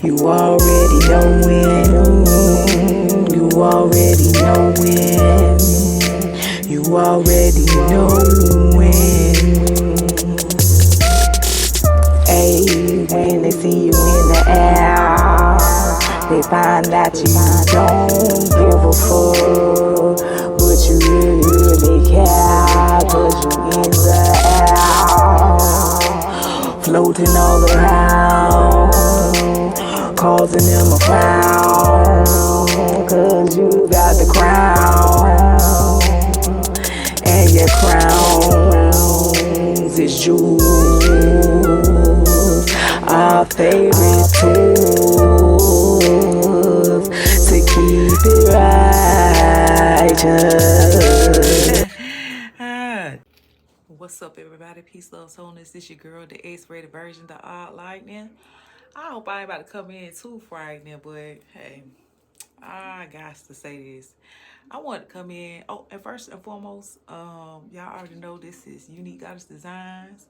You already know when. You already know when. You already know when. Hey, when they see you in the air, they find that you don't give a fuck, but you really care, 'cause you in the air, floating all around, causing them a frown, 'cause you got the crown, and your crowns is jewels, our favorite tools to keep it righteous. What's up, everybody? Peace, love, wholeness. This your girl, the X-rated version, the odd lightning. I hope I ain't about to come in too frightening, but hey, I got to say this. I want to come in. Oh, and first and foremost, y'all already know this is Unique Goddess Designs.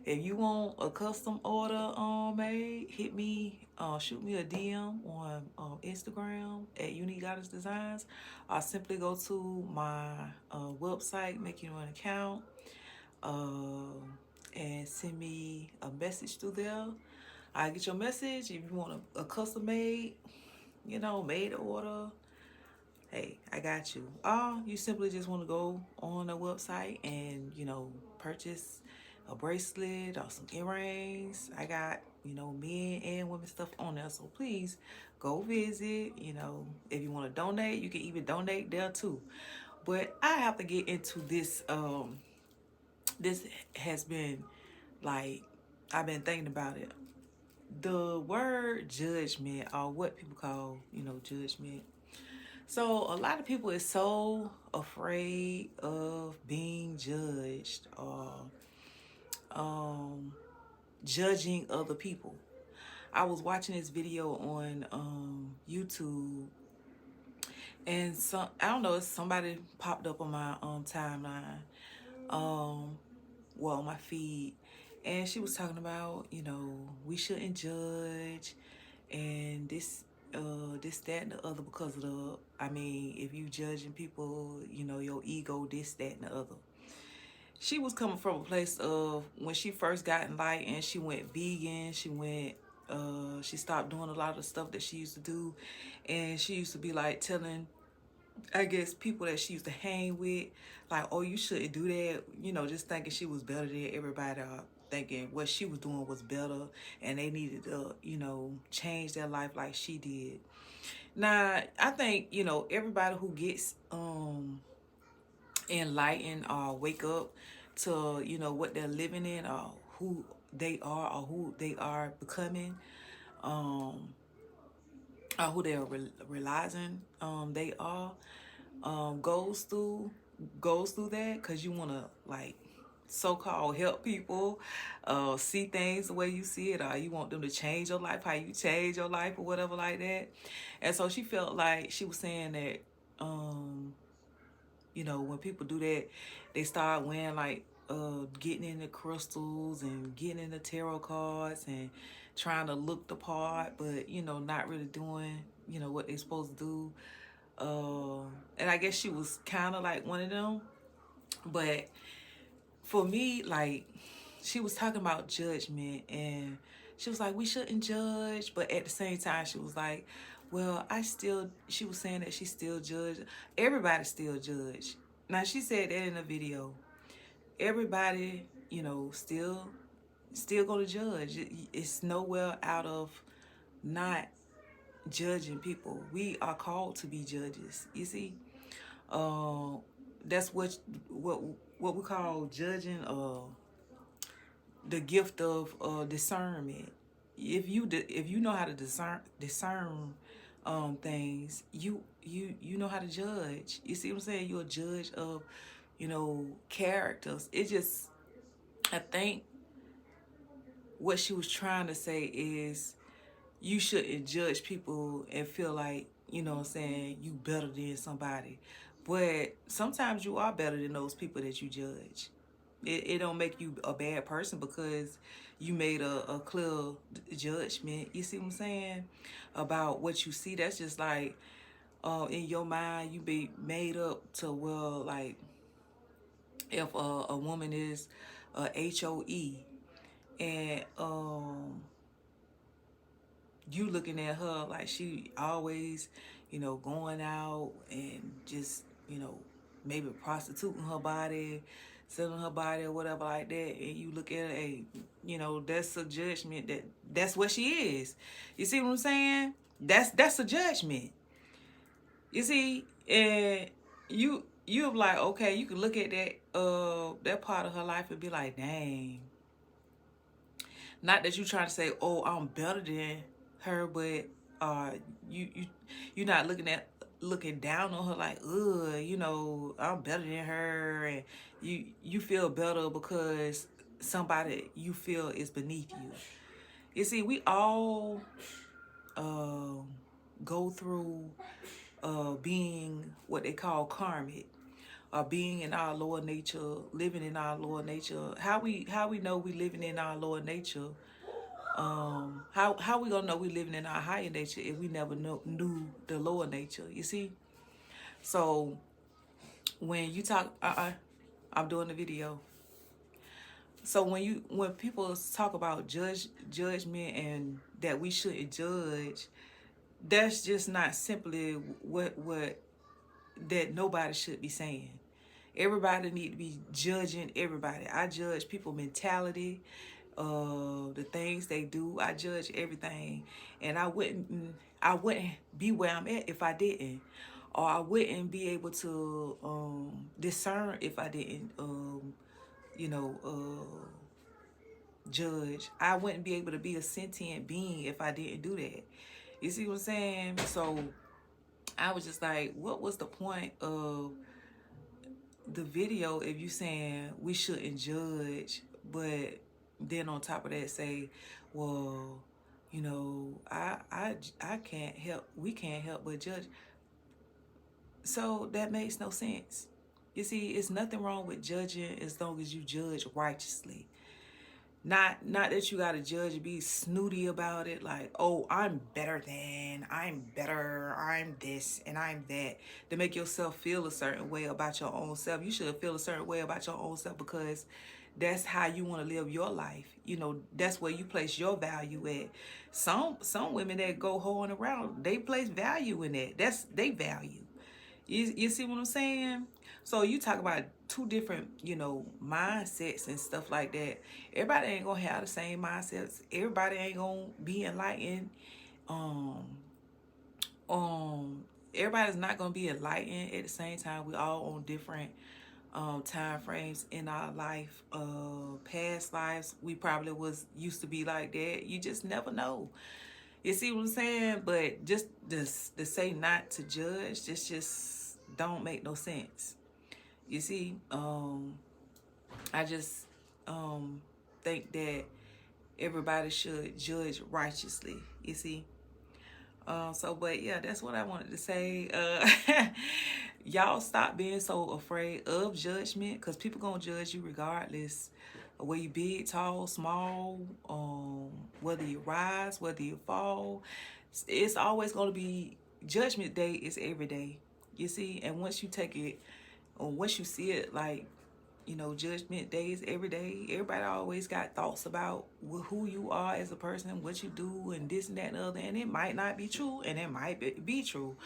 If you want a custom order made, hit me, shoot me a DM on Instagram at Unique Goddess Designs, or simply go to my website, make you an account, and send me a message through there. I get your message. If you want a custom made, made to order, hey, I got you. Or you simply just want to go on the website and, purchase a bracelet or some earrings. I got, men and women stuff on there. So please go visit. If you want to donate, you can even donate there too. But I have to get into this. This has been like, I've been thinking about it. The word judgment, or what people call, judgment. So a lot of people is so afraid of being judged or judging other people. I was watching this video on YouTube, and I don't know, somebody popped up on my timeline, on my feed, and she was talking about, we shouldn't judge, and this, that, and the other, because of if you judging people, your ego, this, that, and the other. She was coming from a place of when she first got enlightened, she went vegan, she stopped doing a lot of the stuff that she used to do, and she used to be like telling, I guess, people that she used to hang with, like, oh, you shouldn't do that, just thinking she was better than everybody, thinking what she was doing was better, and they needed to, change their life like she did. Now, I think, everybody who gets enlightened or wake up to, what they're living in, or who they are, or who they are becoming, or who they are realizing they are, goes through that, because you want to, like, so-called help people see things the way you see it, or you want them to change your life how you change your life, or whatever like that. And so she felt like she was saying that when people do that, they start wearing, like, getting into crystals and getting into tarot cards and trying to look the part, but not really doing what they're supposed to do. And I guess she was kind of like one of them. But for me, like, she was talking about judgment, and she was like, we shouldn't judge, but at the same time she was like, well, she was saying that she still judge. Everybody still judge. Now, she said that in a video. Everybody, still gonna judge. It's nowhere out of not judging people. We are called to be judges, you see. That's what we call judging, the gift of discernment. If you know how to discern things, you know how to judge. You see what I'm saying? You're a judge of, characters. It just, I think what she was trying to say is, you shouldn't judge people and feel like, what I'm saying, you better than somebody. But sometimes you are better than those people that you judge. It don't make you a bad person because you made a clear judgment. You see what I'm saying? About what you see. That's just like in your mind, you be made up to, well, like if a woman is HOE and you looking at her like she always, going out and just, maybe prostituting her body, selling her body or whatever like that, and you look at her, hey, that's a judgment that's what she is. You see what I'm saying? That's a judgment. You see, and you're like, okay, you can look at that part of her life and be like, dang. Not that you trying to say, oh, I'm better than her, but you you you're not looking down on her like, I'm better than her, and you feel better because somebody you feel is beneath you. You see, we all go through being what they call karmic, or being in our lower nature, living in our lower nature. How we know we living in our lower nature? How we gonna know we living in our higher nature if we never knew the lower nature? You see? So when you talk, I'm doing the video. So when people talk about judgment and that we shouldn't judge, that's just not simply what that nobody should be saying. Everybody need to be judging everybody. I judge people mentality, the things they do. I judge everything, and I wouldn't be where I'm at if I didn't, or I wouldn't be able to discern if I didn't, you know, judge. I wouldn't be able to be a sentient being if I didn't do that. You see what I'm saying? So I was just like, what was the point of the video if you saying we shouldn't judge, but then on top of that say, well, I can't help, we can't help but judge. So that makes no sense. You see, it's nothing wrong with judging as long as you judge righteously. Not that you gotta judge and be snooty about it, like, oh, I'm better, I'm this and I'm that, to make yourself feel a certain way about your own self. You should feel a certain way about your own self because that's how you want to live your life. That's where you place your value at. Some women that go hoeing around, they place value in that. That's they value. You see what I'm saying? So you talk about two different, mindsets and stuff like that. Everybody ain't gonna have the same mindsets. Everybody ain't gonna be enlightened. Um, Everybody's not gonna be enlightened at the same time. We all on different time frames in our life. Past lives, we probably used to be like that. You just never know. You see what I'm saying? But just to say not to judge, this just don't make no sense. You see, I just think that everybody should judge righteously. You see. But yeah, that's what I wanted to say. Y'all stop being so afraid of judgment, because people gonna judge you regardless of whether you big, tall, small, whether you rise, whether you fall. It's always gonna be, judgment day is every day. You see, and once you take it, or once you see it like, judgment day is every day. Everybody always got thoughts about who you are as a person, what you do, and this and that and the other. And it might not be true, and it might be true.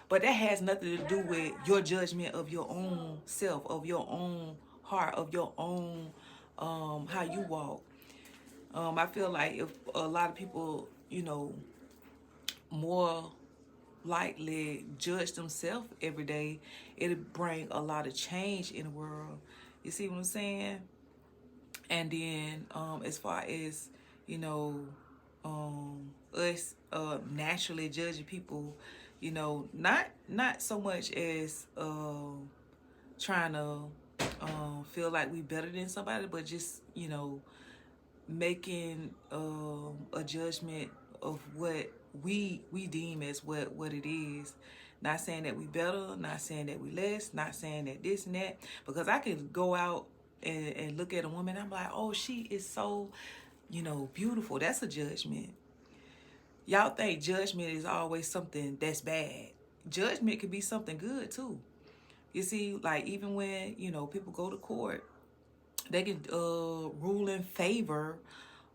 But that has nothing to do with your judgment of your own self, of your own heart, of your own how you walk. I feel like if a lot of people, more likely judge themselves every day, it'll bring a lot of change in the world. You see what I'm saying? And then as far as, us naturally judging people, not so much as trying to feel like we better than somebody, but just, making a judgment of what we deem as what it is. Not saying that we better, not saying that we less, not saying that this and that, because I could go out and look at a woman, I'm like, oh, she is so, beautiful. That's a judgment. Y'all think judgment is always something that's bad. Judgment could be something good too. You see, like even when, people go to court, they can rule in favor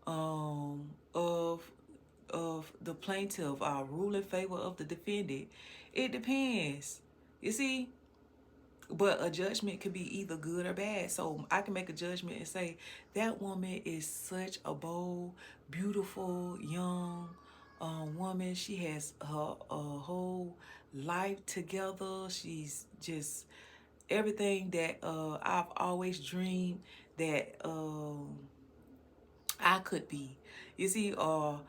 of the plaintiff, rule in favor of the defendant. It depends. You see, but a judgment could be either good or bad. So I can make a judgment and say, that woman is such a bold, beautiful, young woman. She has her whole life together. She's just everything that I've always dreamed that I could be. You see, or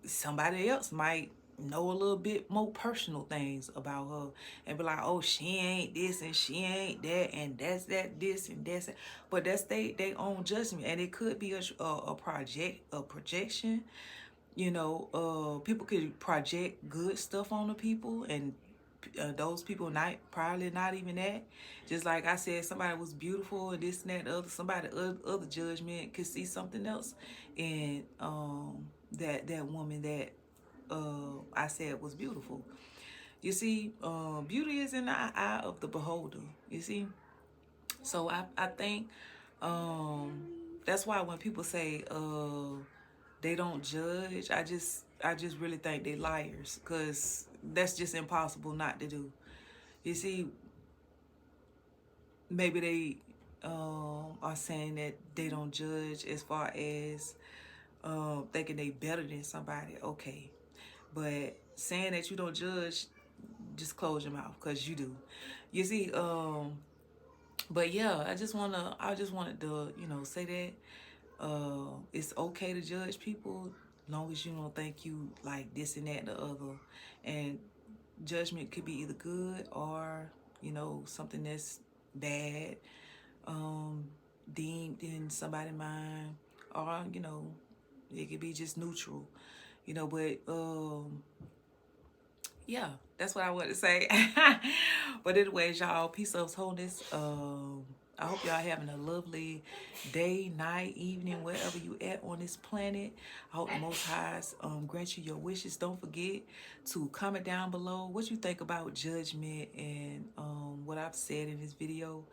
somebody else might know a little bit more personal things about her and be like, oh, she ain't this and she ain't that and that's that, this and that's that. But that's they own judgment, and it could be a projection. People could project good stuff on the people, and those people probably not even that. Just like I said, somebody was beautiful and this and that, other somebody other judgment could see something else in that woman that I said was beautiful. You see, beauty is in the eye of the beholder. You see, so I think that's why when people say they don't judge, I just really think they liars, because that's just impossible not to do. You see, maybe they are saying that they don't judge as far as thinking they better than somebody. Okay, but saying that you don't judge, just close your mouth, because you do. You see, but yeah, I just wanted to say that it's okay to judge people, long as you don't think you like this and that and the other. And judgment could be either good or something that's bad, deemed in somebody's mind, or it could be just neutral, but yeah, that's what I want to say. But anyways, y'all, peace, love, wholeness. I hope y'all having a lovely day, night, evening, wherever you at on this planet. I hope the Most High grant you your wishes. Don't forget to comment down below what you think about judgment and what I've said in this video.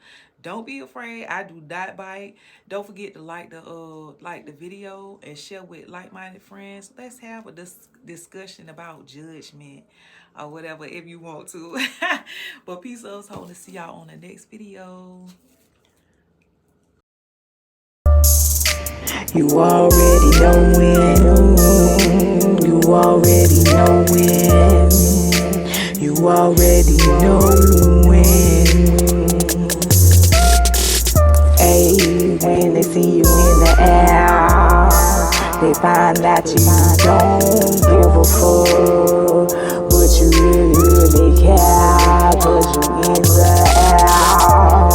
Don't be afraid. I do not bite. Don't forget to like the video and share with like-minded friends. Let's have a discussion about judgment or whatever if you want to. But peace, love, wholeness. See y'all on the next video. You already know when. You already know when. You already know when. Ayy, when they see you in the air, they find that you don't give a fuck, but you really care, 'cause you in the air,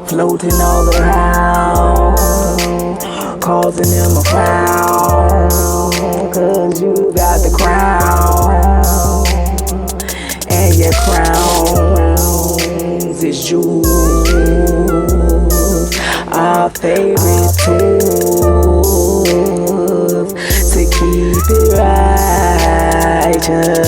floating all around, causing them a frown, 'cause you got the crown, and your crowns is jewels, our favorite tools to keep it righteous.